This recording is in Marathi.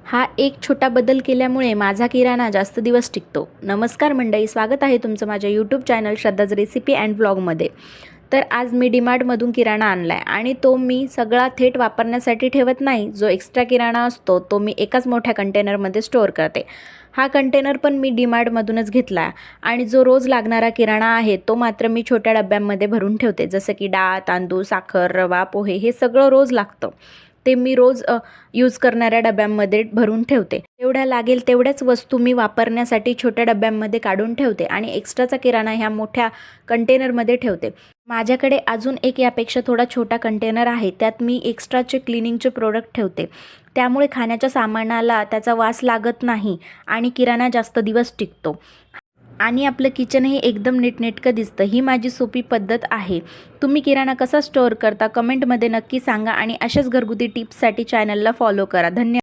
हा एक छोटा बदल केल्यामुळे माझा किराणा जास्त दिवस टिकतो। नमस्कार मंडळी, स्वागत आहे तुमचं माझ्या YouTube channel Shraddha's recipe and व्लॉगमध्ये। तर आज मी डीमार्टमधून किराणा आणला आहे आणि तो मी सगळा थेट वापरण्यासाठी ठेवत नाही। जो एक्स्ट्रा किराणा असतो तो मी एकाच मोठ्या कंटेनरमध्ये स्टोअर करते। हा कंटेनर पण मी डीमार्टमधूनच घेतला आणि जो रोज लागणारा किराणा आहे तो मात्र मी छोट्या डब्यांमध्ये भरून ठेवते। जसं की डाळ, तांदूळ, साखर, रवा, पोहे हे सगळं रोज लागतं। ते मी रोज यूज करणाऱ्या डब्यांमध्ये भरून ठेवते। एवढ्या लागेल तेवढ्याच वस्तू मी वापरण्यासाठी छोट्या डब्यांमध्ये काढून ठेवते आणि एक्स्ट्राचा किराणा ह्या मोठ्या कंटेनरमध्ये ठेवते। माझ्याकडे अजून एक यापेक्षा थोडा छोटा कंटेनर आहे, त्यात मी एक्स्ट्राचे क्लिनिंगचे प्रोडक्ट ठेवते। त्यामुळे खाण्याच्या सामानाला त्याचा वास लागत नाही आणि किराणा जास्त दिवस टिकतो आणि आपलं किचनही एकदम नीटनेटकं दिसतं। ही माझी सोपी पद्धत आहे। तुम्ही किराणा कसा स्टोअर करता कमेंटमध्ये नक्की सांगा आणि अशाच घरगुती टिप्ससाठी चॅनलला फॉलो करा। धन्यवाद।